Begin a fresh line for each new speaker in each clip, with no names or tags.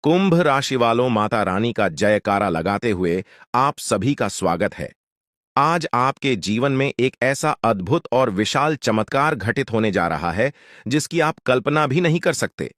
कुंभ राशि वालों, माता रानी का जयकारा लगाते हुए आप सभी का स्वागत है। आज आपके जीवन में एक ऐसा अद्भुत और विशाल चमत्कार घटित होने जा रहा है जिसकी आप कल्पना भी नहीं कर सकते।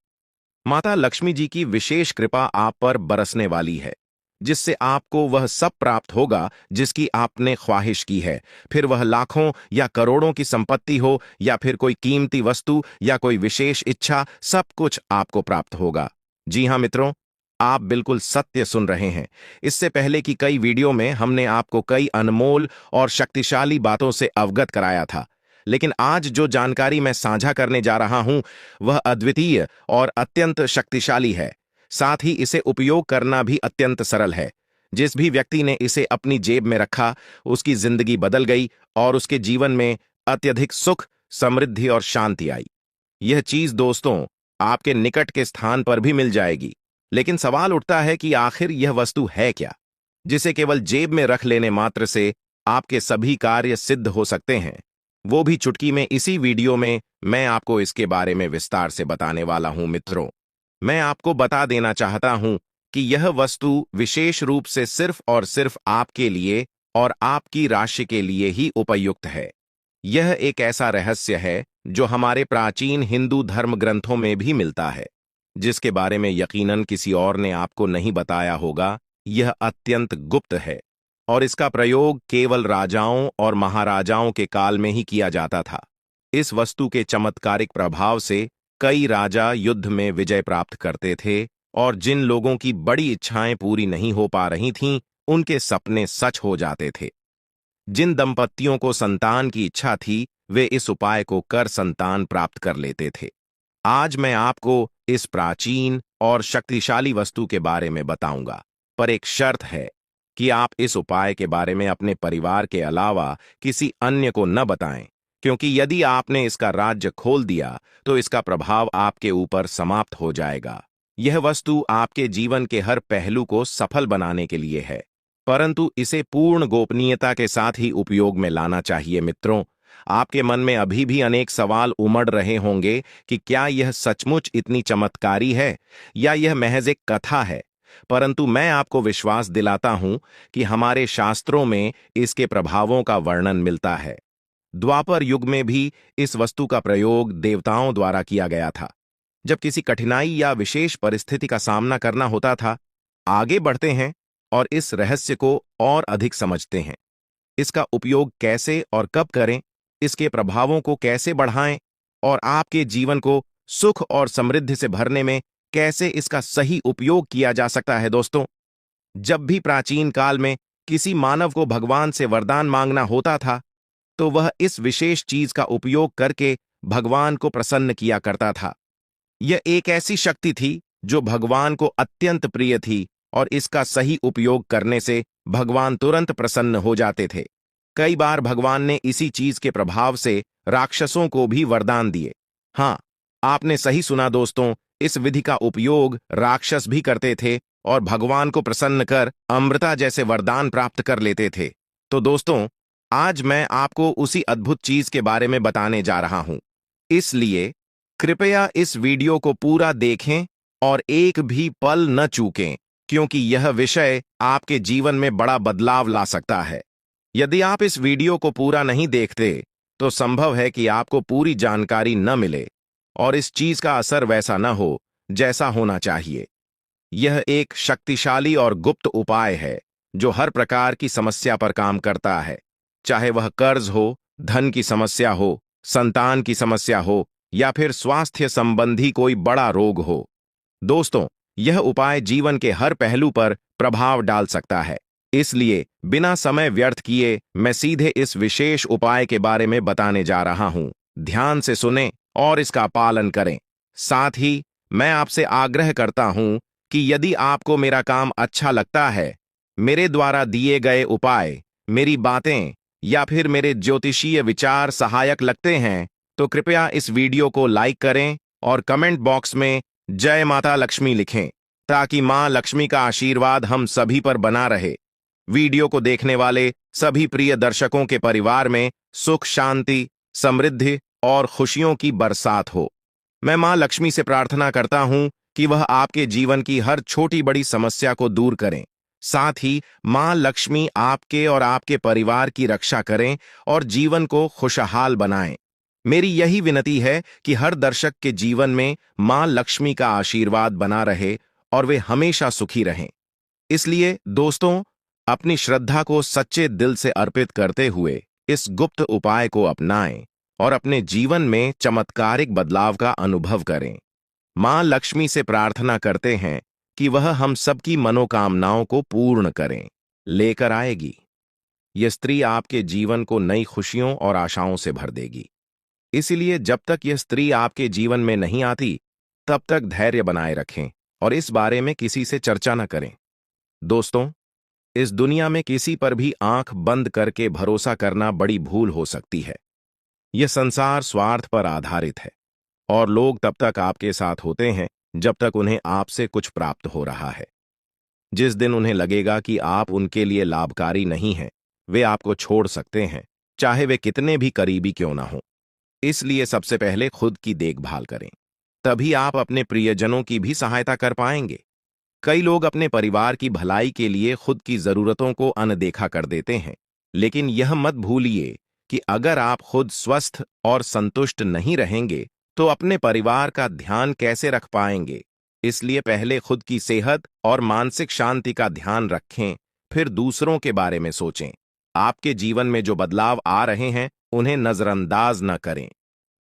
माता लक्ष्मी जी की विशेष कृपा आप पर बरसने वाली है, जिससे आपको वह सब प्राप्त होगा जिसकी आपने ख्वाहिश की है। फिर वह लाखों या करोड़ों की संपत्ति हो, या फिर कोई कीमती वस्तु या कोई विशेष इच्छा, सब कुछ आपको प्राप्त होगा। जी हां मित्रों, आप बिल्कुल सत्य सुन रहे हैं। इससे पहले की कई वीडियो में हमने आपको कई अनमोल और शक्तिशाली बातों से अवगत कराया था, लेकिन आज जो जानकारी मैं साझा करने जा रहा हूं वह अद्वितीय और अत्यंत शक्तिशाली है। साथ ही इसे उपयोग करना भी अत्यंत सरल है। जिस भी व्यक्ति ने इसे अपनी जेब में रखा, उसकी जिंदगी बदल गई और उसके जीवन में अत्यधिक सुख, समृद्धि और शांति आई। यह चीज दोस्तों आपके निकट के स्थान पर भी मिल जाएगी। लेकिन सवाल उठता है कि आखिर यह वस्तु है क्या, जिसे केवल जेब में रख लेने मात्र से आपके सभी कार्य सिद्ध हो सकते हैं। वो भी चुटकी में। इसी वीडियो में मैं आपको इसके बारे में विस्तार से बताने वाला हूं। मित्रों, मैं आपको बता देना चाहता हूं कि यह वस्तु विशेष रूप से सिर्फ और सिर्फ आपके लिए और आपकी राशि के लिए ही उपयुक्त है। यह एक ऐसा रहस्य है जो हमारे प्राचीन हिंदू धर्म ग्रंथों में भी मिलता है, जिसके बारे में यकीनन किसी और ने आपको नहीं बताया होगा। यह अत्यंत गुप्त है और इसका प्रयोग केवल राजाओं और महाराजाओं के काल में ही किया जाता था। इस वस्तु के चमत्कारिक प्रभाव से कई राजा युद्ध में विजय प्राप्त करते थे, और जिन लोगों की बड़ी इच्छाएं पूरी नहीं हो पा रही थीं, उनके सपने सच हो जाते थे। जिन दंपतियों को संतान की इच्छा थी, वे इस उपाय को कर संतान प्राप्त कर लेते थे। आज मैं आपको इस प्राचीन और शक्तिशाली वस्तु के बारे में बताऊंगा, पर एक शर्त है कि आप इस उपाय के बारे में अपने परिवार के अलावा किसी अन्य को न बताएं, क्योंकि यदि आपने इसका राज्य खोल दिया तो इसका प्रभाव आपके ऊपर समाप्त हो जाएगा। यह वस्तु आपके जीवन के हर पहलू को सफल बनाने के लिए है, परंतु इसे पूर्ण गोपनीयता के साथ ही उपयोग में लाना चाहिए। मित्रों, आपके मन में अभी भी अनेक सवाल उमड़ रहे होंगे कि क्या यह सचमुच इतनी चमत्कारी है या यह महज एक कथा है। परंतु मैं आपको विश्वास दिलाता हूं कि हमारे शास्त्रों में इसके प्रभावों का वर्णन मिलता है। द्वापर युग में भी इस वस्तु का प्रयोग देवताओं द्वारा किया गया था। जब किसी कठिनाई या विशेष परिस्थिति का सामना करना होता था, आगे बढ़ते हैं और इस रहस्य को और अधिक समझते हैं। इसका उपयोग कैसे और कब करें, इसके प्रभावों को कैसे बढ़ाएं और आपके जीवन को सुख और समृद्धि से भरने में कैसे इसका सही उपयोग किया जा सकता है। दोस्तों, जब भी प्राचीन काल में किसी मानव को भगवान से वरदान मांगना होता था, तो वह इस विशेष चीज का उपयोग करके भगवान को प्रसन्न किया करता था। यह एक ऐसी शक्ति थी जो भगवान को अत्यंत प्रिय थी, और इसका सही उपयोग करने से भगवान तुरंत प्रसन्न हो जाते थे। कई बार भगवान ने इसी चीज के प्रभाव से राक्षसों को भी वरदान दिए। हाँ, आपने सही सुना दोस्तों, इस विधि का उपयोग राक्षस भी करते थे और भगवान को प्रसन्न कर अमृता जैसे वरदान प्राप्त कर लेते थे। तो दोस्तों, आज मैं आपको उसी अद्भुत चीज के बारे में बताने जा रहा हूं। इसलिए कृपया इस वीडियो को पूरा देखें और एक भी पल न चूकें, क्योंकि यह विषय आपके जीवन में बड़ा बदलाव ला सकता है। यदि आप इस वीडियो को पूरा नहीं देखते तो संभव है कि आपको पूरी जानकारी न मिले और इस चीज का असर वैसा न हो जैसा होना चाहिए। यह एक शक्तिशाली और गुप्त उपाय है जो हर प्रकार की समस्या पर काम करता है, चाहे वह कर्ज हो, धन की समस्या हो, संतान की समस्या हो या फिर स्वास्थ्य संबंधी कोई बड़ा रोग हो। दोस्तों, यह उपाय जीवन के हर पहलू पर प्रभाव डाल सकता है। इसलिए बिना समय व्यर्थ किए मैं सीधे इस विशेष उपाय के बारे में बताने जा रहा हूं। ध्यान से सुनें और इसका पालन करें। साथ ही मैं आपसे आग्रह करता हूं कि यदि आपको मेरा काम अच्छा लगता है, मेरे द्वारा दिए गए उपाय, मेरी बातें या फिर मेरे ज्योतिषीय विचार सहायक लगते हैं, तो कृपया इस वीडियो को लाइक करें और कमेंट बॉक्स में जय माता लक्ष्मी लिखें, ताकि मां लक्ष्मी का आशीर्वाद हम सभी पर बना रहे। वीडियो को देखने वाले सभी प्रिय दर्शकों के परिवार में सुख, शांति, समृद्धि और खुशियों की बरसात हो। मैं मां लक्ष्मी से प्रार्थना करता हूं कि वह आपके जीवन की हर छोटी बड़ी समस्या को दूर करें। साथ ही मां लक्ष्मी आपके और आपके परिवार की रक्षा करें और जीवन को खुशहाल बनाएं। मेरी यही विनती है कि हर दर्शक के जीवन में मां लक्ष्मी का आशीर्वाद बना रहे और वे हमेशा सुखी रहें। इसलिए दोस्तों, अपनी श्रद्धा को सच्चे दिल से अर्पित करते हुए इस गुप्त उपाय को अपनाएं और अपने जीवन में चमत्कारिक बदलाव का अनुभव करें। मां लक्ष्मी से प्रार्थना करते हैं कि वह हम सबकी मनोकामनाओं को पूर्ण करें, लेकर आएगी। यह स्त्री आपके जीवन को नई खुशियों और आशाओं से भर देगी। इसलिए जब तक यह स्त्री आपके जीवन में नहीं आती, तब तक धैर्य बनाए रखें और इस बारे में किसी से चर्चा न करें। दोस्तों, इस दुनिया में किसी पर भी आंख बंद करके भरोसा करना बड़ी भूल हो सकती है। यह संसार स्वार्थ पर आधारित है और लोग तब तक आपके साथ होते हैं जब तक उन्हें आपसे कुछ प्राप्त हो रहा है। जिस दिन उन्हें लगेगा कि आप उनके लिए लाभकारी नहीं हैं, वे आपको छोड़ सकते हैं, चाहे वे कितने भी करीबी क्यों ना हों। इसलिए सबसे पहले खुद की देखभाल करें, तभी आप अपने प्रियजनों की भी सहायता कर पाएंगे। कई लोग अपने परिवार की भलाई के लिए खुद की जरूरतों को अनदेखा कर देते हैं, लेकिन यह मत भूलिए कि अगर आप खुद स्वस्थ और संतुष्ट नहीं रहेंगे तो अपने परिवार का ध्यान कैसे रख पाएंगे। इसलिए पहले खुद की सेहत और मानसिक शांति का ध्यान रखें, फिर दूसरों के बारे में सोचें। आपके जीवन में जो बदलाव आ रहे हैं, उन्हें नजरअंदाज न करें।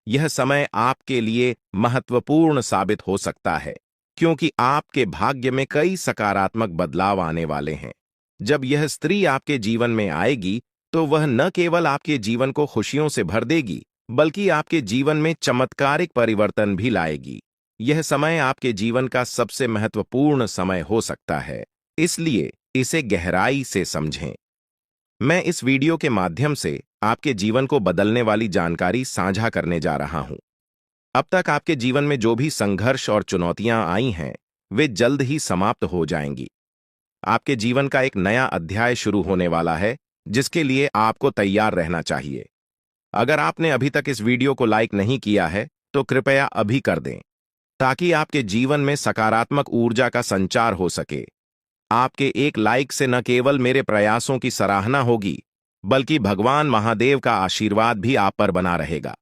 यह समय आपके लिए महत्वपूर्ण साबित हो सकता है, क्योंकि आपके भाग्य में कई सकारात्मक बदलाव आने वाले हैं। जब यह स्त्री आपके जीवन में आएगी, तो वह न केवल आपके जीवन को खुशियों से भर देगी, बल्कि आपके जीवन में चमत्कारिक परिवर्तन भी लाएगी। यह समय आपके जीवन का सबसे महत्वपूर्ण समय हो सकता है, इसलिए इसे गहराई से समझें। मैं इस वीडियो के माध्यम से आपके जीवन को बदलने वाली जानकारी साझा करने जा रहा हूं। अब तक आपके जीवन में जो भी संघर्ष और चुनौतियां आई हैं, वे जल्द ही समाप्त हो जाएंगी। आपके जीवन का एक नया अध्याय शुरू होने वाला है, जिसके लिए आपको तैयार रहना चाहिए। अगर आपने अभी तक इस वीडियो को लाइक नहीं किया है, तो कृपया अभी कर दें, ताकि आपके जीवन में सकारात्मक ऊर्जा का संचार हो सके। आपके एक लाइक से न केवल मेरे प्रयासों की सराहना होगी, बल्कि भगवान महादेव का आशीर्वाद भी आप पर बना रहेगा।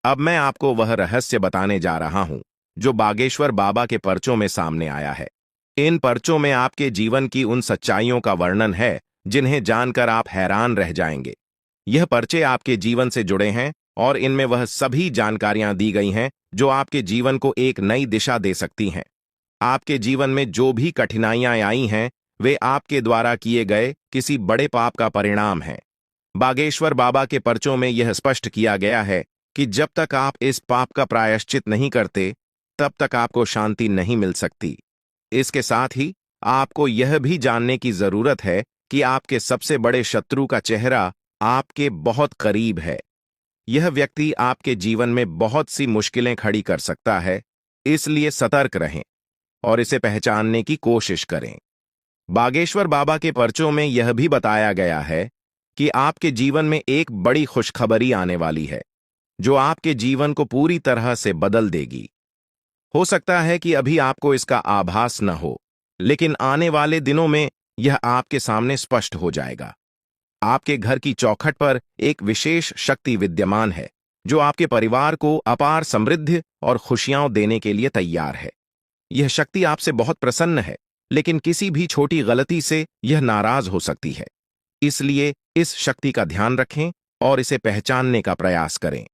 अब मैं आपको वह रहस्य बताने जा रहा हूं, जो बागेश्वर बाबा के पर्चों में सामने आया है। इन पर्चों में आपके जीवन की उन सच्चाइयों का वर्णन है, जिन्हें जानकर आप हैरान रह जाएंगे। यह पर्चे आपके जीवन से जुड़े हैं और इनमें वह सभी जानकारियां दी गई हैं जो आपके जीवन को एक नई दिशा दे सकती हैं। आपके जीवन में जो भी कठिनाइयां आई हैं, वे आपके द्वारा किए गए किसी बड़े पाप का परिणाम है। बागेश्वर बाबा के पर्चों में यह स्पष्ट किया गया है कि जब तक आप इस पाप का प्रायश्चित नहीं करते, तब तक आपको शांति नहीं मिल सकती। इसके साथ ही आपको यह भी जानने की जरूरत है कि आपके सबसे बड़े शत्रु का चेहरा आपके बहुत करीब है। यह व्यक्ति आपके जीवन में बहुत सी मुश्किलें खड़ी कर सकता है, इसलिए सतर्क रहें और इसे पहचानने की कोशिश करें। बागेश्वर बाबा के पर्चों में यह भी बताया गया है कि आपके जीवन में एक बड़ी खुशखबरी आने वाली है, जो आपके जीवन को पूरी तरह से बदल देगी। हो सकता है कि अभी आपको इसका आभास न हो, लेकिन आने वाले दिनों में यह आपके सामने स्पष्ट हो जाएगा। आपके घर की चौखट पर एक विशेष शक्ति विद्यमान है, जो आपके परिवार को अपार समृद्धि और खुशियां देने के लिए तैयार है। यह शक्ति आपसे बहुत प्रसन्न है, लेकिन किसी भी छोटी गलती से यह नाराज हो सकती है। इसलिए इस शक्ति का ध्यान रखें और इसे पहचानने का प्रयास करें।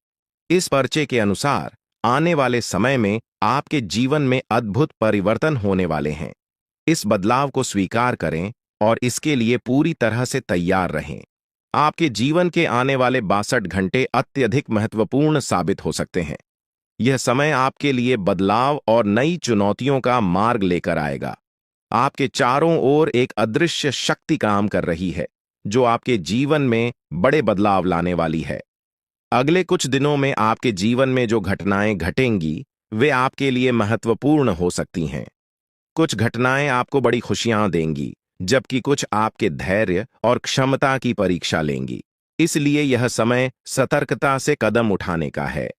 इस पर्चे के अनुसार आने वाले समय में आपके जीवन में अद्भुत परिवर्तन होने वाले हैं। इस बदलाव को स्वीकार करें और इसके लिए पूरी तरह से तैयार रहें। आपके जीवन के आने वाले 62 घंटे अत्यधिक महत्वपूर्ण साबित हो सकते हैं। यह समय आपके लिए बदलाव और नई चुनौतियों का मार्ग लेकर आएगा। आपके चारों ओर एक अदृश्य शक्ति काम कर रही है, जो आपके जीवन में बड़े बदलाव लाने वाली है। अगले कुछ दिनों में आपके जीवन में जो घटनाएं घटेंगी, वे आपके लिए महत्वपूर्ण हो सकती हैं। कुछ घटनाएं आपको बड़ी खुशियां देंगी, जबकि कुछ आपके धैर्य और क्षमता की परीक्षा लेंगी। इसलिए यह समय सतर्कता से कदम उठाने का है।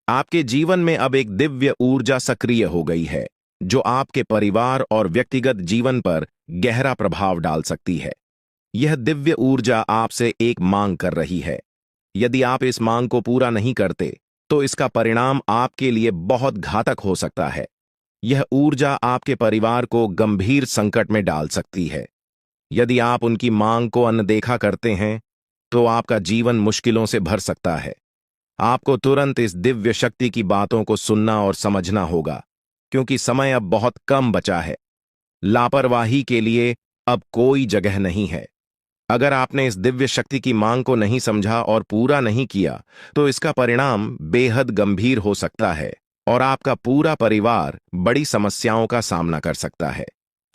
आपके जीवन में अब एक दिव्य ऊर्जा सक्रिय हो गई है, जो आपके परिवार और व्यक्तिगत जीवन पर गहरा प्रभाव डाल सकती है। यह दिव्य ऊर्जा आपसे एक मांग कर रही है। यदि आप इस मांग को पूरा नहीं करते, तो इसका परिणाम आपके लिए बहुत घातक हो सकता है। यह ऊर्जा आपके परिवार को गंभीर संकट में डाल सकती है। यदि आप उनकी मांग को अनदेखा करते हैं, तो आपका जीवन मुश्किलों से भर सकता है। आपको तुरंत इस दिव्य शक्ति की बातों को सुनना और समझना होगा, क्योंकि समय अब बहुत कम बचा है। लापरवाही के लिए अब कोई जगह नहीं है। अगर आपने इस दिव्य शक्ति की मांग को नहीं समझा और पूरा नहीं किया, तो इसका परिणाम बेहद गंभीर हो सकता है और आपका पूरा परिवार बड़ी समस्याओं का सामना कर सकता है।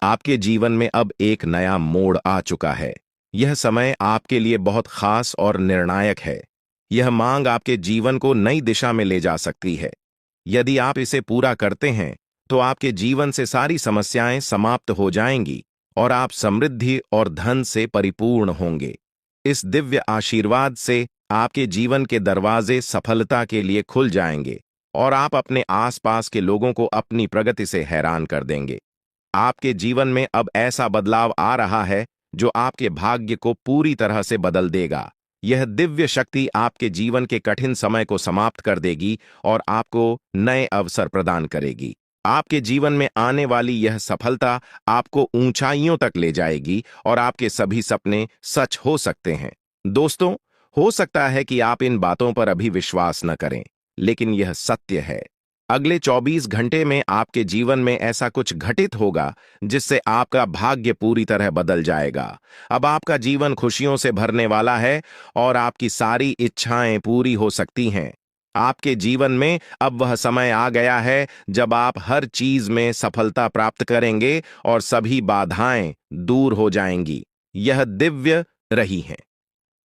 आपके जीवन में अब एक नया मोड़ आ चुका है। यह समय आपके लिए बहुत खास और निर्णायक है। यह मांग आपके जीवन को नई दिशा में ले जा सकती है। यदि आप इसे पूरा करते हैं, तो आपके जीवन से सारी समस्याएं समाप्त हो जाएंगी और आप समृद्धि और धन से परिपूर्ण होंगे। इस दिव्य आशीर्वाद से आपके जीवन के दरवाजे सफलता के लिए खुल जाएंगे और आप अपने आसपास के लोगों को अपनी प्रगति से हैरान कर देंगे। आपके जीवन में अब ऐसा बदलाव आ रहा है जो आपके भाग्य को पूरी तरह से बदल देगा। यह दिव्य शक्ति आपके जीवन के कठिन समय को समाप्त कर देगी और आपको नए अवसर प्रदान करेगी। आपके जीवन में आने वाली यह सफलता आपको ऊंचाइयों तक ले जाएगी और आपके सभी सपने सच हो सकते हैं। दोस्तों, हो सकता है कि आप इन बातों पर अभी विश्वास न करें, लेकिन यह सत्य है। अगले 24 घंटे में आपके जीवन में ऐसा कुछ घटित होगा जिससे आपका भाग्य पूरी तरह बदल जाएगा। अब आपका जीवन खुशियों से भरने वाला है और आपकी सारी इच्छाएं पूरी हो सकती हैं। आपके जीवन में अब वह समय आ गया है जब आप हर चीज में सफलता प्राप्त करेंगे और सभी बाधाएं दूर हो जाएंगी। यह दिव्य रही है।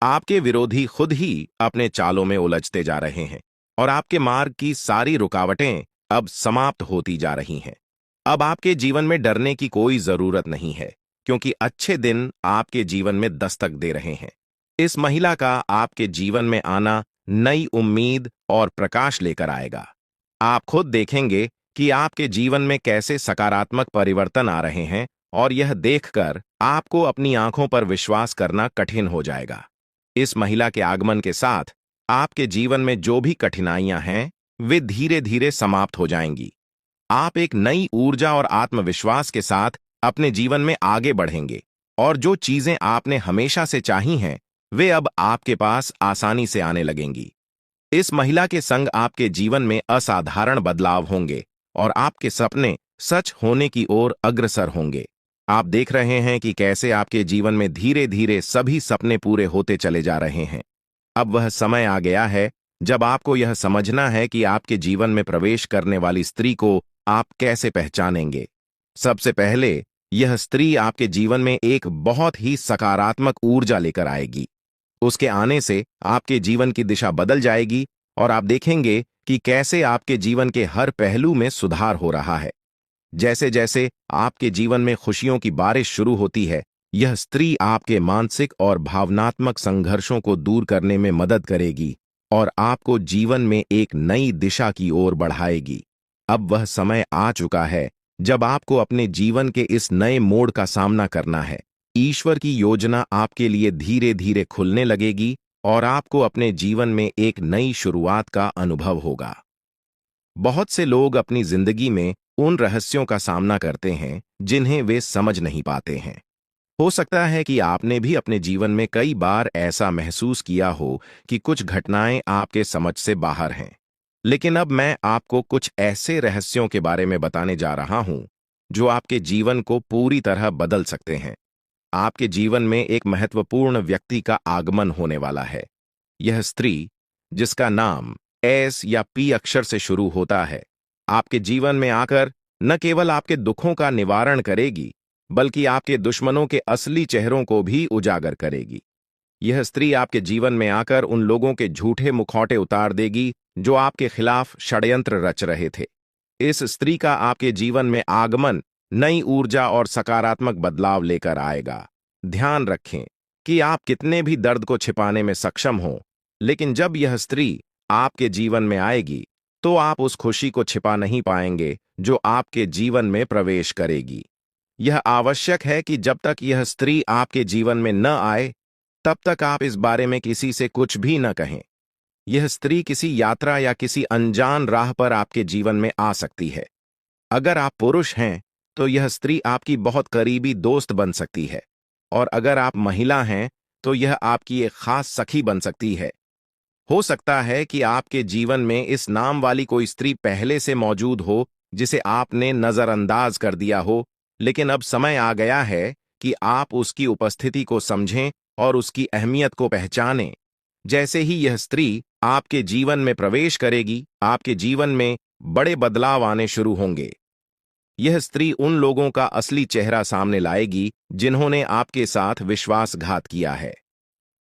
आपके विरोधी खुद ही अपने चालों में उलझते जा रहे हैं और आपके मार्ग की सारी रुकावटें अब समाप्त होती जा रही हैं। अब आपके जीवन में डरने की कोई जरूरत नहीं है, क्योंकि अच्छे दिन आपके जीवन में दस्तक दे रहे हैं। इस महिला का आपके जीवन में आना नई उम्मीद और प्रकाश लेकर आएगा। आप खुद देखेंगे कि आपके जीवन में कैसे सकारात्मक परिवर्तन आ रहे हैं और यह देखकर आपको अपनी आंखों पर विश्वास करना कठिन हो जाएगा। इस महिला के आगमन के साथ आपके जीवन में जो भी कठिनाइयां हैं, वे धीरे धीरे समाप्त हो जाएंगी। आप एक नई ऊर्जा और आत्मविश्वास के साथ अपने जीवन में आगे बढ़ेंगे और जो चीजें आपने हमेशा से चाही हैं, वे अब आपके पास आसानी से आने लगेंगी। इस महिला के संग आपके जीवन में असाधारण बदलाव होंगे और आपके सपने सच होने की ओर अग्रसर होंगे। आप देख रहे हैं कि कैसे आपके जीवन में धीरे धीरे सभी सपने पूरे होते चले जा रहे हैं। अब वह समय आ गया है जब आपको यह समझना है कि आपके जीवन में प्रवेश करने वाली स्त्री को आप कैसे पहचानेंगे। सबसे पहले, यह स्त्री आपके जीवन में एक बहुत ही सकारात्मक ऊर्जा लेकर आएगी। उसके आने से आपके जीवन की दिशा बदल जाएगी और आप देखेंगे कि कैसे आपके जीवन के हर पहलू में सुधार हो रहा है। जैसे जैसे आपके जीवन में खुशियों की बारिश शुरू होती है, यह स्त्री आपके मानसिक और भावनात्मक संघर्षों को दूर करने में मदद करेगी और आपको जीवन में एक नई दिशा की ओर बढ़ाएगी। अब वह समय आ चुका है जब आपको अपने जीवन के इस नए मोड़ का सामना करना है। ईश्वर की योजना आपके लिए धीरे धीरे खुलने लगेगी और आपको अपने जीवन में एक नई शुरुआत का अनुभव होगा। बहुत से लोग अपनी जिंदगी में उन रहस्यों का सामना करते हैं जिन्हें वे समझ नहीं पाते हैं। हो सकता है कि आपने भी अपने जीवन में कई बार ऐसा महसूस किया हो कि कुछ घटनाएं आपके समझ से बाहर हैं। लेकिन अब मैं आपको कुछ ऐसे रहस्यों के बारे में बताने जा रहा हूं जो आपके जीवन को पूरी तरह बदल सकते हैं। आपके जीवन में एक महत्वपूर्ण व्यक्ति का आगमन होने वाला है। यह स्त्री, जिसका नाम एस या पी अक्षर से शुरू होता है, आपके जीवन में आकर न केवल आपके दुखों का निवारण करेगी, बल्कि आपके दुश्मनों के असली चेहरों को भी उजागर करेगी। यह स्त्री आपके जीवन में आकर उन लोगों के झूठे मुखौटे उतार देगी जो आपके खिलाफ षड्यंत्र रच रहे थे। इस स्त्री का आपके जीवन में आगमन नई ऊर्जा और सकारात्मक बदलाव लेकर आएगा। ध्यान रखें कि आप कितने भी दर्द को छिपाने में सक्षम हों, लेकिन जब यह स्त्री आपके जीवन में आएगी, तो आप उस खुशी को छिपा नहीं पाएंगे जो आपके जीवन में प्रवेश करेगी। यह आवश्यक है कि जब तक यह स्त्री आपके जीवन में न आए, तब तक आप इस बारे में किसी से कुछ भी न कहें। यह स्त्री किसी यात्रा या किसी अनजान राह पर आपके जीवन में आ सकती है। अगर आप पुरुष हैं, तो यह स्त्री आपकी बहुत करीबी दोस्त बन सकती है, और अगर आप महिला हैं, तो यह आपकी एक खास सखी बन सकती है। हो सकता है कि आपके जीवन में इस नाम वाली कोई स्त्री पहले से मौजूद हो, जिसे आपने नजरअंदाज कर दिया हो, लेकिन अब समय आ गया है कि आप उसकी उपस्थिति को समझें और उसकी अहमियत को पहचानें। जैसे ही यह स्त्री आपके जीवन में प्रवेश करेगी, आपके जीवन में बड़े बदलाव आने शुरू होंगे। यह स्त्री उन लोगों का असली चेहरा सामने लाएगी जिन्होंने आपके साथ विश्वासघात किया है।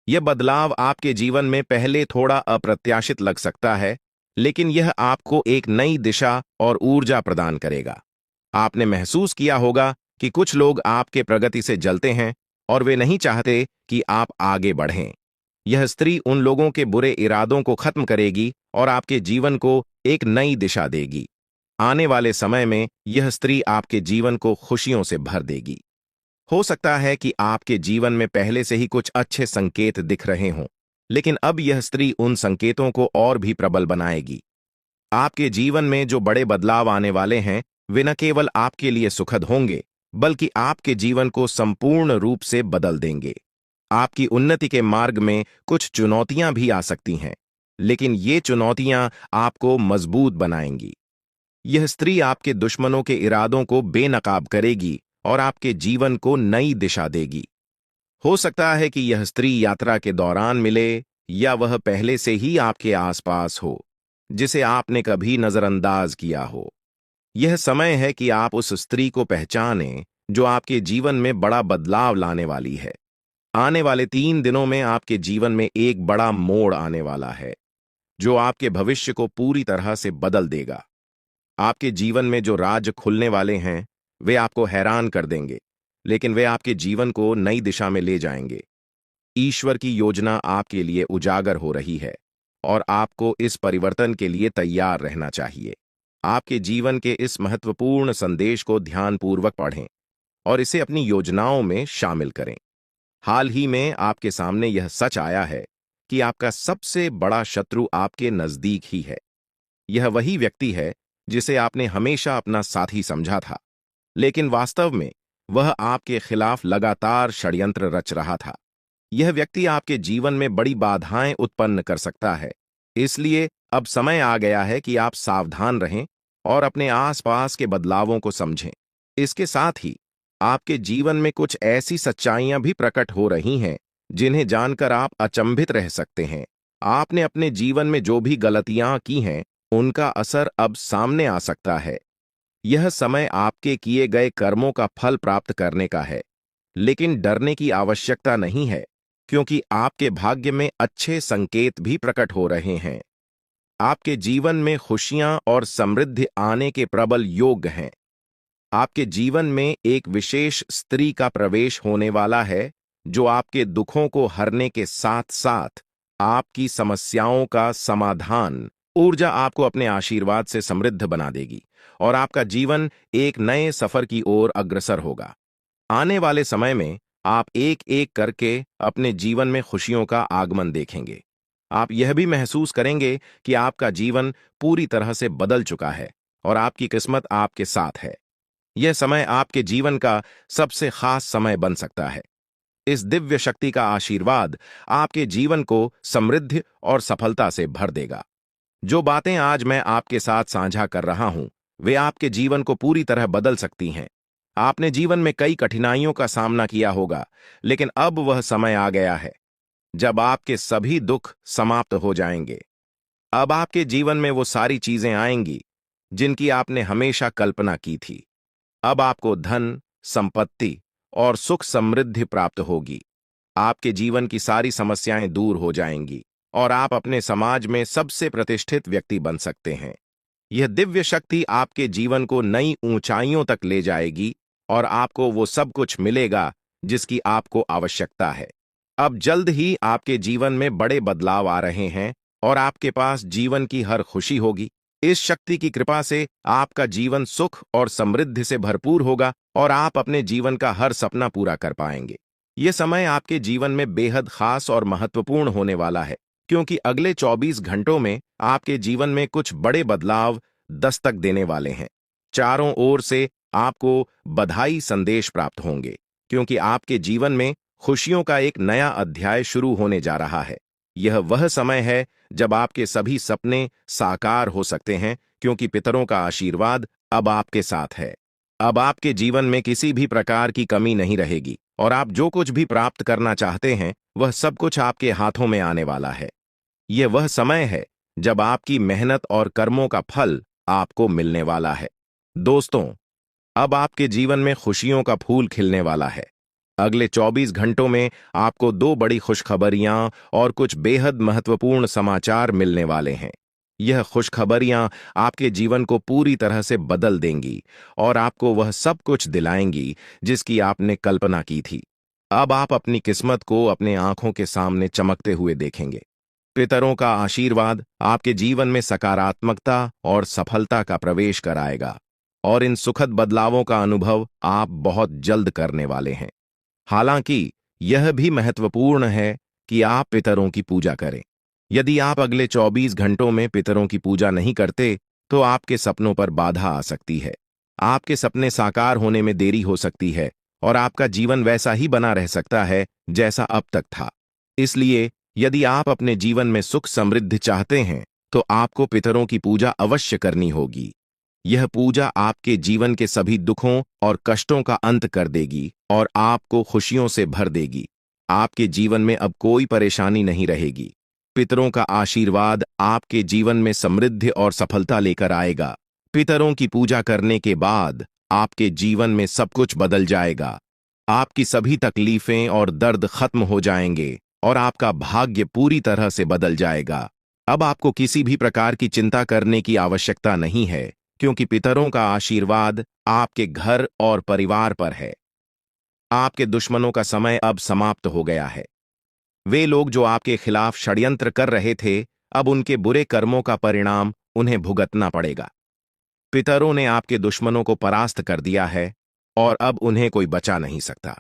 यह बदलाव आपके जीवन में पहले थोड़ा अप्रत्याशित लग सकता है, लेकिन यह आपको एक नई दिशा और ऊर्जा प्रदान करेगा। आपने महसूस किया होगा कि कुछ लोग आपके प्रगति से जलते हैं और वे नहीं चाहते कि आप आगे बढ़ें। यह स्त्री उन लोगों के बुरे इरादों को खत्म करेगी और आपके जीवन को एक नई दिशा देगी। आने वाले समय में यह स्त्री आपके जीवन को खुशियों से भर देगी। हो सकता है कि आपके जीवन में पहले से ही कुछ अच्छे संकेत दिख रहे हों, लेकिन अब यह स्त्री उन संकेतों को और भी प्रबल बनाएगी। आपके जीवन में जो बड़े बदलाव आने वाले हैं, वे न केवल आपके लिए सुखद होंगे, बल्कि आपके जीवन को संपूर्ण रूप से बदल देंगे। आपकी उन्नति के मार्ग में कुछ चुनौतियां भी आ सकती हैं, लेकिन ये चुनौतियां आपको मजबूत बनाएंगी। यह स्त्री आपके दुश्मनों के इरादों को बेनकाब करेगी और आपके जीवन को नई दिशा देगी। हो सकता है कि यह स्त्री यात्रा के दौरान मिले, या वह पहले से ही आपके आसपास हो, जिसे आपने कभी नजरअंदाज किया हो। यह समय है कि आप उस स्त्री को पहचानें जो आपके जीवन में बड़ा बदलाव लाने वाली है। आने वाले 3 दिनों में आपके जीवन में एक बड़ा मोड़ आने वाला है, जो आपके भविष्य को पूरी तरह से बदल देगा। आपके जीवन में जो राज खुलने वाले हैं, वे आपको हैरान कर देंगे, लेकिन वे आपके जीवन को नई दिशा में ले जाएंगे। ईश्वर की योजना आपके लिए उजागर हो रही है, और आपको इस परिवर्तन के लिए तैयार रहना चाहिए। आपके जीवन के इस महत्वपूर्ण संदेश को ध्यानपूर्वक पढ़ें और इसे अपनी योजनाओं में शामिल करें। हाल ही में आपके सामने यह सच आया है कि आपका सबसे बड़ा शत्रु आपके नजदीक ही है। यह वही व्यक्ति है जिसे आपने हमेशा अपना साथी समझा था, लेकिन वास्तव में वह आपके खिलाफ लगातार षड्यंत्र रच रहा था। यह व्यक्ति आपके जीवन में बड़ी बाधाएं उत्पन्न कर सकता है, इसलिए अब समय आ गया है कि आप सावधान रहें और अपने आसपास के बदलावों को समझें। इसके साथ ही आपके जीवन में कुछ ऐसी सच्चाइयां भी प्रकट हो रही हैं जिन्हें जानकर आप अचंभित रह सकते हैं। आपने अपने जीवन में जो भी गलतियां की हैं, उनका असर अब सामने आ सकता है। यह समय आपके किए गए कर्मों का फल प्राप्त करने का है, लेकिन डरने की आवश्यकता नहीं है, क्योंकि आपके भाग्य में अच्छे संकेत भी प्रकट हो रहे हैं। आपके जीवन में खुशियां और समृद्धि आने के प्रबल योग हैं। आपके जीवन में एक विशेष स्त्री का प्रवेश होने वाला है, जो आपके दुखों को हरने के साथ साथ आपकी समस्याओं का समाधान ऊर्जा आपको अपने आशीर्वाद से समृद्ध बना देगी और आपका जीवन एक नए सफर की ओर अग्रसर होगा। आने वाले समय में आप एक एक करके अपने जीवन में खुशियों का आगमन देखेंगे। आप यह भी महसूस करेंगे कि आपका जीवन पूरी तरह से बदल चुका है और आपकी किस्मत आपके साथ है। यह समय आपके जीवन का सबसे खास समय बन सकता है। इस दिव्य शक्ति का आशीर्वाद आपके जीवन को समृद्धि और सफलता से भर देगा। जो बातें आज मैं आपके साथ साझा कर रहा हूं, वे आपके जीवन को पूरी तरह बदल सकती हैं। आपने जीवन में कई कठिनाइयों का सामना किया होगा, लेकिन अब वह समय आ गया है जब आपके सभी दुख समाप्त हो जाएंगे। अब आपके जीवन में वो सारी चीजें आएंगी जिनकी आपने हमेशा कल्पना की थी। अब आपको धन, संपत्ति और सुख समृद्धि प्राप्त होगी। आपके जीवन की सारी समस्याएं दूर हो जाएंगी और आप अपने समाज में सबसे प्रतिष्ठित व्यक्ति बन सकते हैं। यह दिव्य शक्ति आपके जीवन को नई ऊंचाइयों तक ले जाएगी और आपको वो सब कुछ मिलेगा जिसकी आपको आवश्यकता है। अब जल्द ही आपके जीवन में बड़े बदलाव आ रहे हैं और आपके पास जीवन की हर खुशी होगी। इस शक्ति की कृपा से आपका जीवन सुख और समृद्धि से भरपूर होगा और आप अपने जीवन का हर सपना पूरा कर पाएंगे। यह समय आपके जीवन में बेहद खास और महत्वपूर्ण होने वाला है, क्योंकि अगले 24 घंटों में आपके जीवन में कुछ बड़े बदलाव दस्तक देने वाले हैं। चारों ओर से आपको बधाई संदेश प्राप्त होंगे, क्योंकि आपके जीवन में खुशियों का एक नया अध्याय शुरू होने जा रहा है। यह वह समय है जब आपके सभी सपने साकार हो सकते हैं, क्योंकि पितरों का आशीर्वाद अब आपके साथ है। अब आपके जीवन में किसी भी प्रकार की कमी नहीं रहेगी और आप जो कुछ भी प्राप्त करना चाहते हैं वह सब कुछ आपके हाथों में आने वाला है। यह वह समय है जब आपकी मेहनत और कर्मों का फल आपको मिलने वाला है। दोस्तों, अब आपके जीवन में खुशियों का फूल खिलने वाला है। अगले 24 घंटों में आपको दो बड़ी खुशखबरियां और कुछ बेहद महत्वपूर्ण समाचार मिलने वाले हैं। यह खुशखबरियां आपके जीवन को पूरी तरह से बदल देंगी और आपको वह सब कुछ दिलाएंगी जिसकी आपने कल्पना की थी। अब आप अपनी किस्मत को अपने आंखों के सामने चमकते हुए देखेंगे। पितरों का आशीर्वाद आपके जीवन में सकारात्मकता और सफलता का प्रवेश कराएगा और इन सुखद बदलावों का अनुभव आप बहुत जल्द करने वाले हैं। हालांकि यह भी महत्वपूर्ण है कि आप पितरों की पूजा करें। यदि आप अगले 24 घंटों में पितरों की पूजा नहीं करते तो आपके सपनों पर बाधा आ सकती है। आपके सपने साकार होने में देरी हो सकती है और आपका जीवन वैसा ही बना रह सकता है जैसा अब तक था। इसलिए यदि आप अपने जीवन में सुख समृद्धि चाहते हैं तो आपको पितरों की पूजा अवश्य करनी होगी। यह पूजा आपके जीवन के सभी दुखों और कष्टों का अंत कर देगी और आपको खुशियों से भर देगी। आपके जीवन में अब कोई परेशानी नहीं रहेगी। पितरों का आशीर्वाद आपके जीवन में समृद्धि और सफलता लेकर आएगा। पितरों की पूजा करने के बाद आपके जीवन में सब कुछ बदल जाएगा। आपकी सभी तकलीफें और दर्द खत्म हो जाएंगे और आपका भाग्य पूरी तरह से बदल जाएगा। अब आपको किसी भी प्रकार की चिंता करने की आवश्यकता नहीं है, क्योंकि पितरों का आशीर्वाद आपके घर और परिवार पर है। आपके दुश्मनों का समय अब समाप्त हो गया है। वे लोग जो आपके खिलाफ षड्यंत्र कर रहे थे, अब उनके बुरे कर्मों का परिणाम उन्हें भुगतना पड़ेगा। पितरों ने आपके दुश्मनों को परास्त कर दिया है और अब उन्हें कोई बचा नहीं सकता।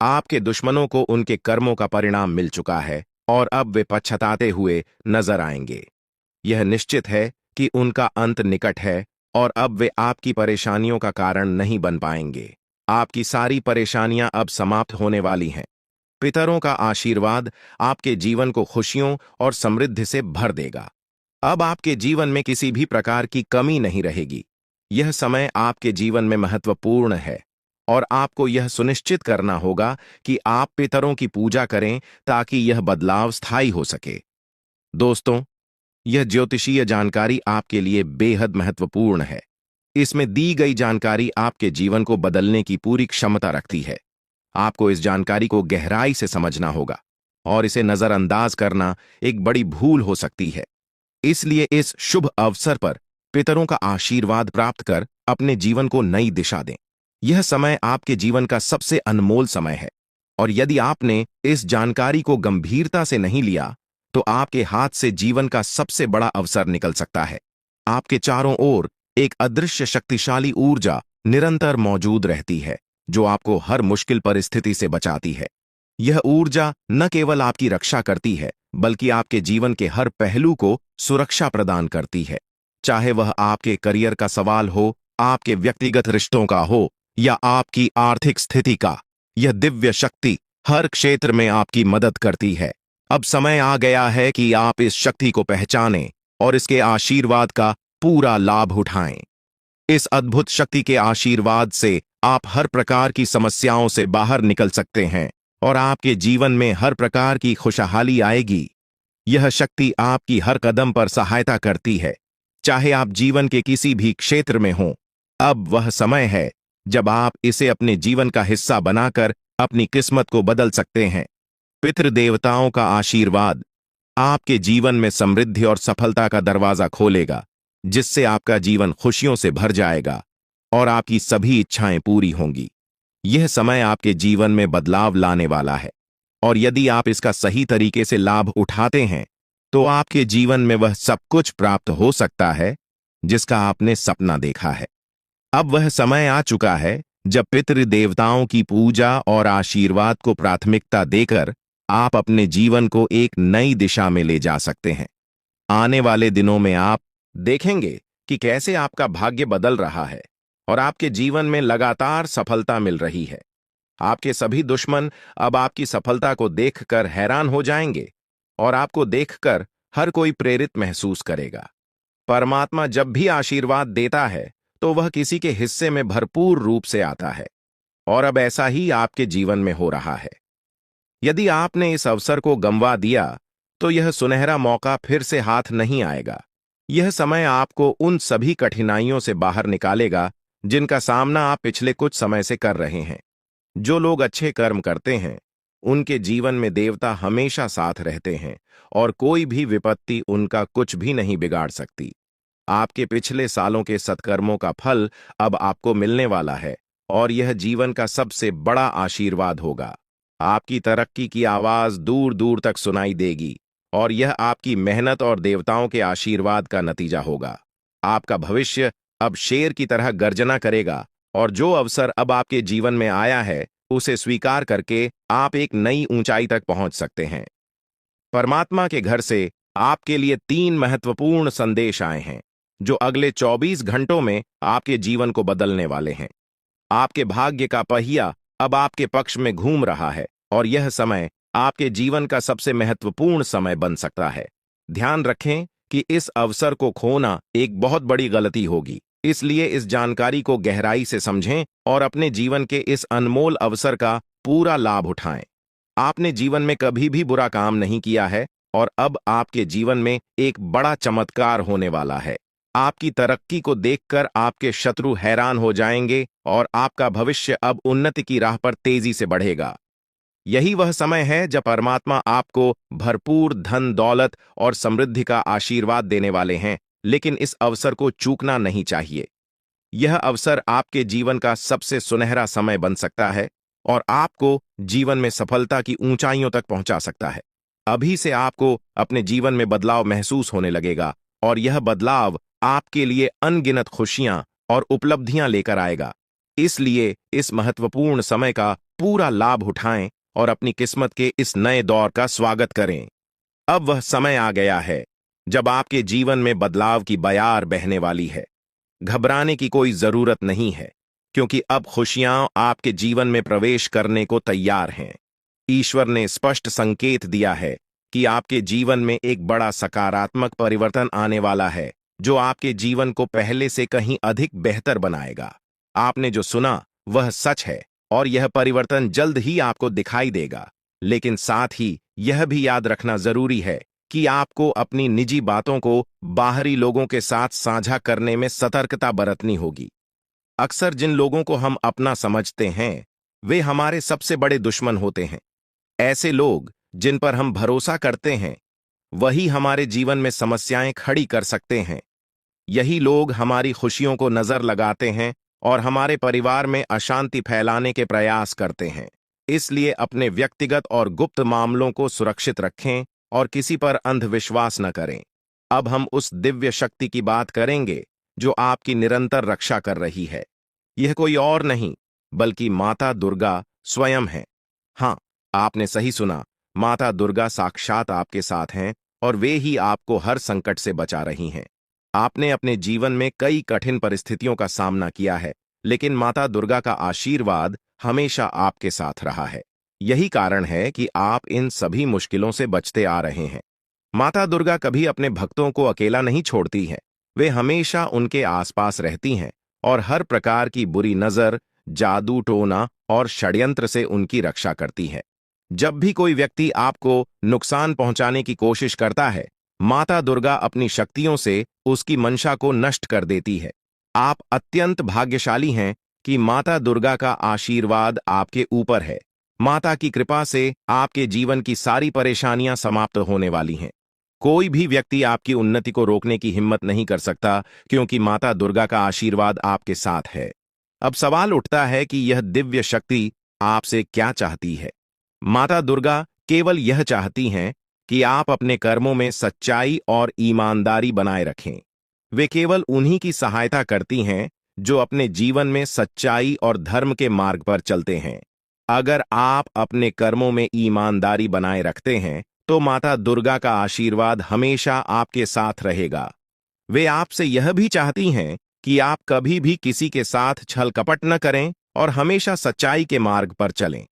आपके दुश्मनों को उनके कर्मों का परिणाम मिल चुका है और अब वे पछताते हुए नजर आएंगे। यह निश्चित है कि उनका अंत निकट है और अब वे आपकी परेशानियों का कारण नहीं बन पाएंगे। आपकी सारी परेशानियां अब समाप्त होने वाली हैं। पितरों का आशीर्वाद आपके जीवन को खुशियों और समृद्धि से भर देगा। अब आपके जीवन में किसी भी प्रकार की कमी नहीं रहेगी। यह समय आपके जीवन में महत्वपूर्ण है और आपको यह सुनिश्चित करना होगा कि आप पितरों की पूजा करें ताकि यह बदलाव स्थायी हो सके। दोस्तों, यह ज्योतिषीय जानकारी आपके लिए बेहद महत्वपूर्ण है। इसमें दी गई जानकारी आपके जीवन को बदलने की पूरी क्षमता रखती है। आपको इस जानकारी को गहराई से समझना होगा और इसे नजरअंदाज करना एक बड़ी भूल हो सकती है। इसलिए इस शुभ अवसर पर पितरों का आशीर्वाद प्राप्त कर अपने जीवन को नई दिशा दें। यह समय आपके जीवन का सबसे अनमोल समय है और यदि आपने इस जानकारी को गंभीरता से नहीं लिया तो आपके हाथ से जीवन का सबसे बड़ा अवसर निकल सकता है। आपके चारों ओर एक अदृश्य शक्तिशाली ऊर्जा निरंतर मौजूद रहती है जो आपको हर मुश्किल परिस्थिति से बचाती है। यह ऊर्जा न केवल आपकी रक्षा करती है बल्कि आपके जीवन के हर पहलू को सुरक्षा प्रदान करती है। चाहे वह आपके करियर का सवाल हो, आपके व्यक्तिगत रिश्तों का हो या आपकी आर्थिक स्थिति का, यह दिव्य शक्ति हर क्षेत्र में आपकी मदद करती है। अब समय आ गया है कि आप इस शक्ति को पहचानें और इसके आशीर्वाद का पूरा लाभ उठाएं। इस अद्भुत शक्ति के आशीर्वाद से आप हर प्रकार की समस्याओं से बाहर निकल सकते हैं और आपके जीवन में हर प्रकार की खुशहाली आएगी। यह शक्ति आपकी हर कदम पर सहायता करती है, चाहे आप जीवन के किसी भी क्षेत्र में हों। अब वह समय है जब आप इसे अपने जीवन का हिस्सा बनाकर अपनी किस्मत को बदल सकते हैं। पितृदेवताओं का आशीर्वाद आपके जीवन में समृद्धि और सफलता का दरवाजा खोलेगा, जिससे आपका जीवन खुशियों से भर जाएगा और आपकी सभी इच्छाएं पूरी होंगी। यह समय आपके जीवन में बदलाव लाने वाला है और यदि आप इसका सही तरीके से लाभ उठाते हैं तो आपके जीवन में वह सब कुछ प्राप्त हो सकता है जिसका आपने सपना देखा है। अब वह समय आ चुका है जब पितृ देवताओं की पूजा और आशीर्वाद को प्राथमिकता देकर आप अपने जीवन को एक नई दिशा में ले जा सकते हैं। आने वाले दिनों में आप देखेंगे कि कैसे आपका भाग्य बदल रहा है और आपके जीवन में लगातार सफलता मिल रही है। आपके सभी दुश्मन अब आपकी सफलता को देखकर हैरान हो जाएंगे और आपको देखकर हर कोई प्रेरित महसूस करेगा। परमात्मा जब भी आशीर्वाद देता है तो वह किसी के हिस्से में भरपूर रूप से आता है, और अब ऐसा ही आपके जीवन में हो रहा है। यदि आपने इस अवसर को गंवा दिया तो यह सुनहरा मौका फिर से हाथ नहीं आएगा। यह समय आपको उन सभी कठिनाइयों से बाहर निकालेगा जिनका सामना आप पिछले कुछ समय से कर रहे हैं। जो लोग अच्छे कर्म करते हैं उनके जीवन में देवता हमेशा साथ रहते हैं और कोई भी विपत्ति उनका कुछ भी नहीं बिगाड़ सकती। आपके पिछले सालों के सत्कर्मों का फल अब आपको मिलने वाला है और यह जीवन का सबसे बड़ा आशीर्वाद होगा। आपकी तरक्की की आवाज दूर दूर तक सुनाई देगी और यह आपकी मेहनत और देवताओं के आशीर्वाद का नतीजा होगा। आपका भविष्य अब शेर की तरह गर्जना करेगा और जो अवसर अब आपके जीवन में आया है उसे स्वीकार करके आप एक नई ऊंचाई तक पहुंच सकते हैं। परमात्मा के घर से आपके लिए 3 महत्वपूर्ण संदेश आए हैं जो अगले 24 घंटों में आपके जीवन को बदलने वाले हैं। आपके भाग्य का पहिया अब आपके पक्ष में घूम रहा है और यह समय आपके जीवन का सबसे महत्वपूर्ण समय बन सकता है। ध्यान रखें कि इस अवसर को खोना एक बहुत बड़ी गलती होगी, इसलिए इस जानकारी को गहराई से समझें और अपने जीवन के इस अनमोल अवसर का पूरा लाभ उठाएं। आपने जीवन में कभी भी बुरा काम नहीं किया है और अब आपके जीवन में एक बड़ा चमत्कार होने वाला है। आपकी तरक्की को देखकर आपके शत्रु हैरान हो जाएंगे और आपका भविष्य अब उन्नति की राह पर तेजी से बढ़ेगा। यही वह समय है जब परमात्मा आपको भरपूर धन दौलत और समृद्धि का आशीर्वाद देने वाले हैं, लेकिन इस अवसर को चूकना नहीं चाहिए। यह अवसर आपके जीवन का सबसे सुनहरा समय बन सकता है और आपको जीवन में सफलता की ऊंचाइयों तक पहुंचा सकता है। अभी से आपको अपने जीवन में बदलाव महसूस होने लगेगा और यह बदलाव आपके लिए अनगिनत खुशियां और उपलब्धियां लेकर आएगा। इसलिए इस महत्वपूर्ण समय का पूरा लाभ उठाएं और अपनी किस्मत के इस नए दौर का स्वागत करें। अब वह समय आ गया है जब आपके जीवन में बदलाव की बयार बहने वाली है। घबराने की कोई जरूरत नहीं है, क्योंकि अब खुशियां आपके जीवन में प्रवेश करने को तैयार हैं। ईश्वर ने स्पष्ट संकेत दिया है कि आपके जीवन में एक बड़ा सकारात्मक परिवर्तन आने वाला है जो आपके जीवन को पहले से कहीं अधिक बेहतर बनाएगा। आपने जो सुना वह सच है और यह परिवर्तन जल्द ही आपको दिखाई देगा, लेकिन साथ ही यह भी याद रखना जरूरी है कि आपको अपनी निजी बातों को बाहरी लोगों के साथ साझा करने में सतर्कता बरतनी होगी। अक्सर जिन लोगों को हम अपना समझते हैं वे हमारे सबसे बड़े दुश्मन होते हैं। ऐसे लोग जिन पर हम भरोसा करते हैं वही हमारे जीवन में समस्याएं खड़ी कर सकते हैं। यही लोग हमारी खुशियों को नजर लगाते हैं और हमारे परिवार में अशांति फैलाने के प्रयास करते हैं। इसलिए अपने व्यक्तिगत और गुप्त मामलों को सुरक्षित रखें और किसी पर अंधविश्वास न करें। अब हम उस दिव्य शक्ति की बात करेंगे जो आपकी निरंतर रक्षा कर रही है। यह कोई और नहीं बल्कि माता दुर्गा स्वयं है। हाँ, आपने सही सुना, माता दुर्गा साक्षात आपके साथ हैं और वे ही आपको हर संकट से बचा रही हैं। आपने अपने जीवन में कई कठिन परिस्थितियों का सामना किया है, लेकिन माता दुर्गा का आशीर्वाद हमेशा आपके साथ रहा है। यही कारण है कि आप इन सभी मुश्किलों से बचते आ रहे हैं। माता दुर्गा कभी अपने भक्तों को अकेला नहीं छोड़ती हैं। वे हमेशा उनके आसपास रहती हैं और हर प्रकार की बुरी नजर, जादू टोना और षड्यंत्र से उनकी रक्षा करती है। जब भी कोई व्यक्ति आपको नुकसान पहुंचाने की कोशिश करता है, माता दुर्गा अपनी शक्तियों से उसकी मंशा को नष्ट कर देती है। आप अत्यंत भाग्यशाली हैं कि माता दुर्गा का आशीर्वाद आपके ऊपर है। माता की कृपा से आपके जीवन की सारी परेशानियां समाप्त होने वाली हैं। कोई भी व्यक्ति आपकी उन्नति को रोकने की हिम्मत नहीं कर सकता, क्योंकि माता दुर्गा का आशीर्वाद आपके साथ है। अब सवाल उठता है कि यह दिव्य शक्ति आपसे क्या चाहती है। माता दुर्गा केवल यह चाहती हैं कि आप अपने कर्मों में सच्चाई और ईमानदारी बनाए रखें। वे केवल उन्हीं की सहायता करती हैं जो अपने जीवन में सच्चाई और धर्म के मार्ग पर चलते हैं। अगर आप अपने कर्मों में ईमानदारी बनाए रखते हैं तो माता दुर्गा का आशीर्वाद हमेशा आपके साथ रहेगा। वे आपसे यह भी चाहती हैं कि आप कभी भी किसी के साथ छल कपट न करें और हमेशा सच्चाई के मार्ग पर चलें।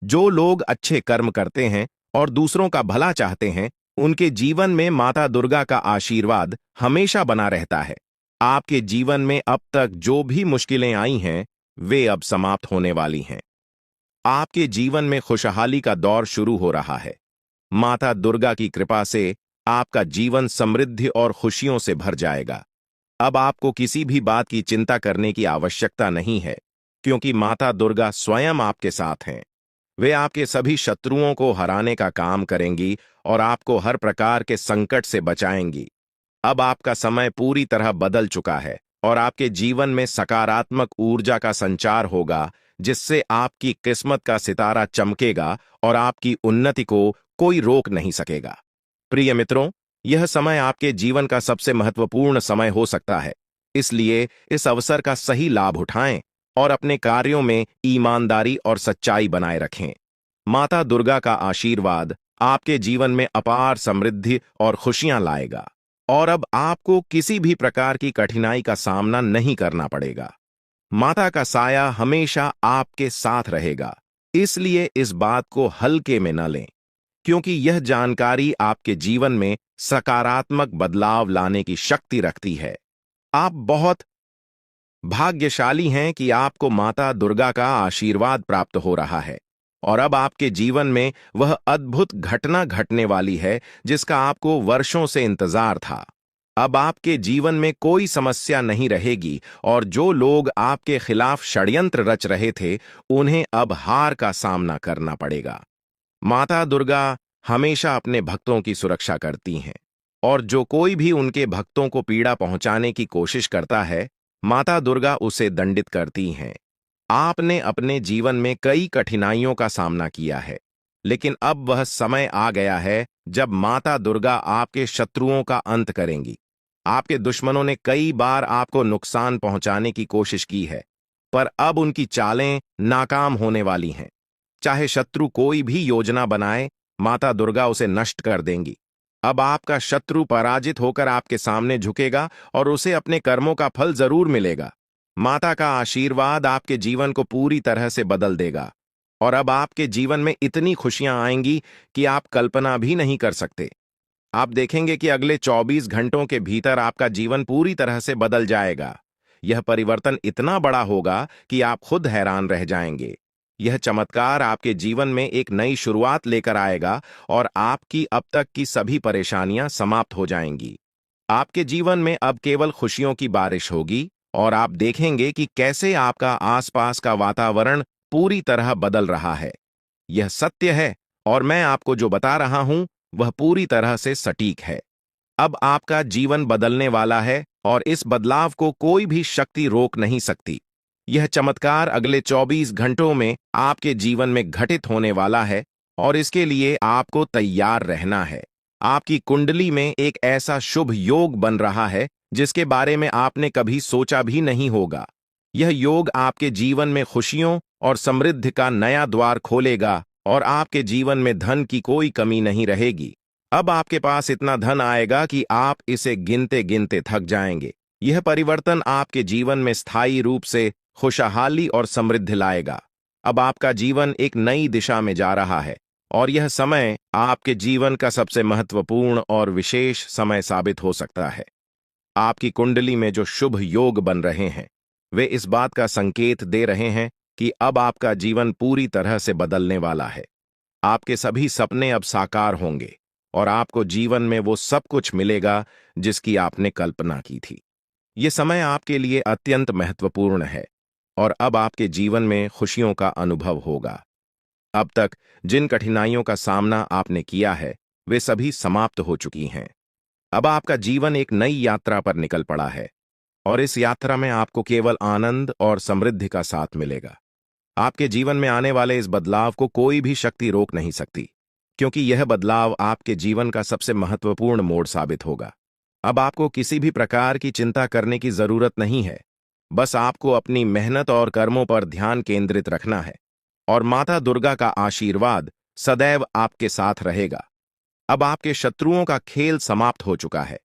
जो लोग अच्छे कर्म करते हैं और दूसरों का भला चाहते हैं, उनके जीवन में माता दुर्गा का आशीर्वाद हमेशा बना रहता है। आपके जीवन में अब तक जो भी मुश्किलें आई हैं, वे अब समाप्त होने वाली हैं। आपके जीवन में खुशहाली का दौर शुरू हो रहा है। माता दुर्गा की कृपा से आपका जीवन समृद्धि और खुशियों से भर जाएगा। अब आपको किसी भी बात की चिंता करने की आवश्यकता नहीं है, क्योंकि माता दुर्गा स्वयं आपके साथ हैं। वे आपके सभी शत्रुओं को हराने का काम करेंगी और आपको हर प्रकार के संकट से बचाएंगी। अब आपका समय पूरी तरह बदल चुका है और आपके जीवन में सकारात्मक ऊर्जा का संचार होगा, जिससे आपकी किस्मत का सितारा चमकेगा और आपकी उन्नति को कोई रोक नहीं सकेगा। प्रिय मित्रों, यह समय आपके जीवन का सबसे महत्वपूर्ण समय हो सकता है, इसलिए इस अवसर का सही लाभ उठाएं और अपने कार्यों में ईमानदारी और सच्चाई बनाए रखें। माता दुर्गा का आशीर्वाद आपके जीवन में अपार समृद्धि और खुशियां लाएगा और अब आपको किसी भी प्रकार की कठिनाई का सामना नहीं करना पड़ेगा। माता का साया हमेशा आपके साथ रहेगा, इसलिए इस बात को हल्के में न लें, क्योंकि यह जानकारी आपके जीवन में सकारात्मक बदलाव लाने की शक्ति रखती है। आप बहुत भाग्यशाली हैं कि आपको माता दुर्गा का आशीर्वाद प्राप्त हो रहा है और अब आपके जीवन में वह अद्भुत घटना घटने वाली है जिसका आपको वर्षों से इंतजार था। अब आपके जीवन में कोई समस्या नहीं रहेगी और जो लोग आपके खिलाफ षड्यंत्र रच रहे थे, उन्हें अब हार का सामना करना पड़ेगा। माता दुर्गा हमेशा अपने भक्तों की सुरक्षा करती हैं और जो कोई भी उनके भक्तों को पीड़ा पहुंचाने की कोशिश करता है, माता दुर्गा उसे दंडित करती हैं। आपने अपने जीवन में कई कठिनाइयों का सामना किया है, लेकिन अब वह समय आ गया है जब माता दुर्गा आपके शत्रुओं का अंत करेंगी। आपके दुश्मनों ने कई बार आपको नुकसान पहुंचाने की कोशिश की है, पर अब उनकी चालें नाकाम होने वाली हैं। चाहे शत्रु कोई भी योजना बनाए, माता दुर्गा उसे नष्ट कर देंगी। अब आपका शत्रु पराजित होकर आपके सामने झुकेगा और उसे अपने कर्मों का फल जरूर मिलेगा। माता का आशीर्वाद आपके जीवन को पूरी तरह से बदल देगा और अब आपके जीवन में इतनी खुशियां आएंगी कि आप कल्पना भी नहीं कर सकते। आप देखेंगे कि अगले 24 घंटों के भीतर आपका जीवन पूरी तरह से बदल जाएगा। यह परिवर्तन इतना बड़ा होगा कि आप खुद हैरान रह जाएंगे। यह चमत्कार आपके जीवन में एक नई शुरुआत लेकर आएगा और आपकी अब तक की सभी परेशानियां समाप्त हो जाएंगी। आपके जीवन में अब केवल खुशियों की बारिश होगी और आप देखेंगे कि कैसे आपका आसपास का वातावरण पूरी तरह बदल रहा है। यह सत्य है और मैं आपको जो बता रहा हूं वह पूरी तरह से सटीक है। अब आपका जीवन बदलने वाला है और इस बदलाव को कोई भी शक्ति रोक नहीं सकती। यह चमत्कार अगले 24 घंटों में आपके जीवन में घटित होने वाला है और इसके लिए आपको तैयार रहना है। आपकी कुंडली में एक ऐसा शुभ योग बन रहा है जिसके बारे में आपने कभी सोचा भी नहीं होगा। यह योग आपके जीवन में खुशियों और समृद्धि का नया द्वार खोलेगा और आपके जीवन में धन की कोई कमी नहीं रहेगी। अब आपके पास इतना धन आएगा कि आप इसे गिनते गिनते थक जाएंगे। यह परिवर्तन आपके जीवन में स्थायी रूप से खुशहाली और समृद्धि लाएगा। अब आपका जीवन एक नई दिशा में जा रहा है और यह समय आपके जीवन का सबसे महत्वपूर्ण और विशेष समय साबित हो सकता है। आपकी कुंडली में जो शुभ योग बन रहे हैं, वे इस बात का संकेत दे रहे हैं कि अब आपका जीवन पूरी तरह से बदलने वाला है। आपके सभी सपने अब साकार होंगे और आपको जीवन में वो सब कुछ मिलेगा जिसकी आपने कल्पना की थी। ये समय आपके लिए अत्यंत महत्वपूर्ण है और अब आपके जीवन में खुशियों का अनुभव होगा। अब तक जिन कठिनाइयों का सामना आपने किया है, वे सभी समाप्त हो चुकी हैं। अब आपका जीवन एक नई यात्रा पर निकल पड़ा है और इस यात्रा में आपको केवल आनंद और समृद्धि का साथ मिलेगा। आपके जीवन में आने वाले इस बदलाव को कोई भी शक्ति रोक नहीं सकती, क्योंकि यह बदलाव आपके जीवन का सबसे महत्वपूर्ण मोड़ साबित होगा। अब आपको किसी भी प्रकार की चिंता करने की जरूरत नहीं है। बस आपको अपनी मेहनत और कर्मों पर ध्यान केंद्रित रखना है और माता दुर्गा का आशीर्वाद सदैव आपके साथ रहेगा। अब आपके शत्रुओं का खेल समाप्त हो चुका है।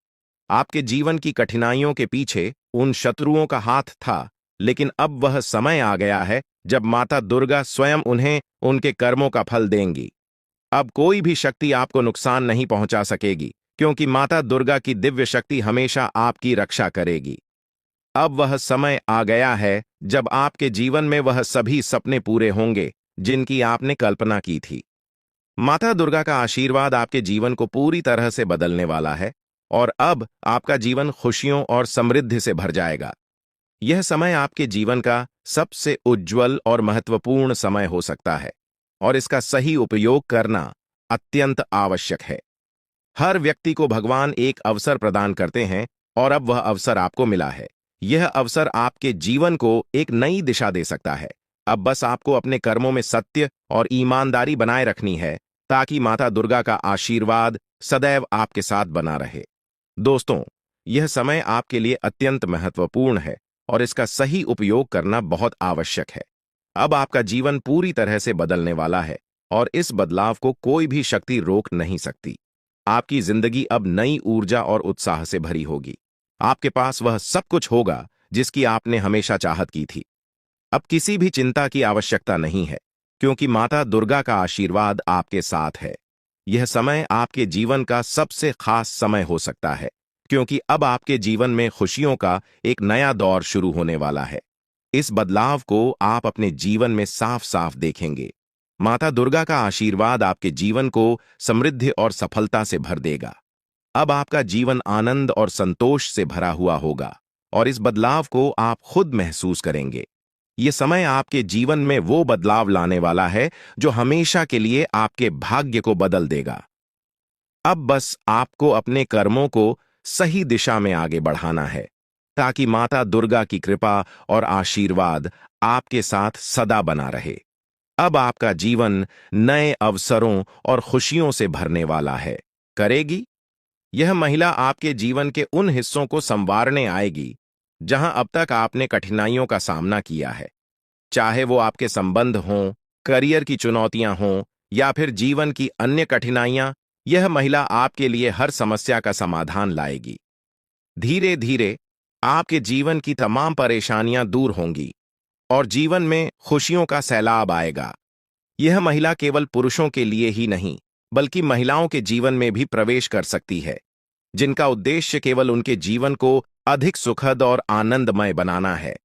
आपके जीवन की कठिनाइयों के पीछे उन शत्रुओं का हाथ था, लेकिन अब वह समय आ गया है जब माता दुर्गा स्वयं उन्हें उनके कर्मों का फल देंगी। अब कोई भी शक्ति आपको नुकसान नहीं पहुंचा सकेगी, क्योंकि माता दुर्गा की दिव्य शक्ति हमेशा आपकी रक्षा करेगी। अब वह समय आ गया है जब आपके जीवन में वह सभी सपने पूरे होंगे जिनकी आपने कल्पना की थी। माता दुर्गा का आशीर्वाद आपके जीवन को पूरी तरह से बदलने वाला है और अब आपका जीवन खुशियों और समृद्धि से भर जाएगा। यह समय आपके जीवन का सबसे उज्जवल और महत्वपूर्ण समय हो सकता है और इसका सही उपयोग करना अत्यंत आवश्यक है। हर व्यक्ति को भगवान एक अवसर प्रदान करते हैं और अब वह अवसर आपको मिला है। यह अवसर आपके जीवन को एक नई दिशा दे सकता है। अब बस आपको अपने कर्मों में सत्य और ईमानदारी बनाए रखनी है ताकि माता दुर्गा का आशीर्वाद सदैव आपके साथ बना रहे। दोस्तों, यह समय आपके लिए अत्यंत महत्वपूर्ण है और इसका सही उपयोग करना बहुत आवश्यक है। अब आपका जीवन पूरी तरह से बदलने वाला है और इस बदलाव को कोई भी शक्ति रोक नहीं सकती। आपकी जिंदगी अब नई ऊर्जा और उत्साह से भरी होगी। आपके पास वह सब कुछ होगा जिसकी आपने हमेशा चाहत की थी। अब किसी भी चिंता की आवश्यकता नहीं है, क्योंकि माता दुर्गा का आशीर्वाद आपके साथ है। यह समय आपके जीवन का सबसे खास समय हो सकता है, क्योंकि अब आपके जीवन में खुशियों का एक नया दौर शुरू होने वाला है। इस बदलाव को आप अपने जीवन में साफ साफ देखेंगे। माता दुर्गा का आशीर्वाद आपके जीवन को समृद्धि और सफलता से भर देगा। अब आपका जीवन आनंद और संतोष से भरा हुआ होगा और इस बदलाव को आप खुद महसूस करेंगे। ये समय आपके जीवन में वो बदलाव लाने वाला है जो हमेशा के लिए आपके भाग्य को बदल देगा। अब बस आपको अपने कर्मों को सही दिशा में आगे बढ़ाना है ताकि माता दुर्गा की कृपा और आशीर्वाद आपके साथ सदा बना रहे। अब आपका जीवन नए अवसरों और खुशियों से भरने वाला है। करेगी? यह महिला आपके जीवन के उन हिस्सों को संवारने आएगी जहां अब तक आपने कठिनाइयों का सामना किया है। चाहे वो आपके संबंध हों, करियर की चुनौतियां हों या फिर जीवन की अन्य कठिनाइयां, यह महिला आपके लिए हर समस्या का समाधान लाएगी। धीरे धीरे आपके जीवन की तमाम परेशानियां दूर होंगी और जीवन में खुशियों का सैलाब आएगा। यह महिला केवल पुरुषों के लिए ही नहीं, बल्कि महिलाओं के जीवन में भी प्रवेश कर सकती है, जिनका उद्देश्य केवल उनके जीवन को अधिक सुखद और आनंदमय बनाना है।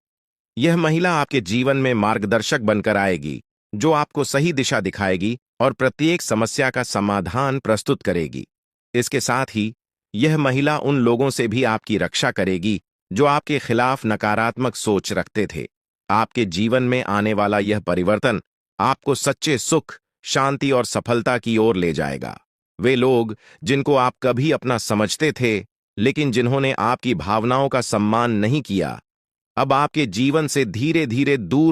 यह महिला आपके जीवन में मार्गदर्शक बनकर आएगी, जो आपको सही दिशा दिखाएगी और प्रत्येक समस्या का समाधान प्रस्तुत करेगी। इसके साथ ही यह महिला उन लोगों से भी आपकी रक्षा करेगी जो आपके खिलाफ नकारात्मक सोच रखते थे। आपके जीवन में आने वाला यह परिवर्तन आपको सच्चे सुख, शांति और सफलता की ओर ले जाएगा। वे लोग जिनको आप कभी अपना समझते थे, लेकिन जिन्होंने आपकी भावनाओं का सम्मान नहीं किया, अब आपके जीवन से धीरे धीरे दूर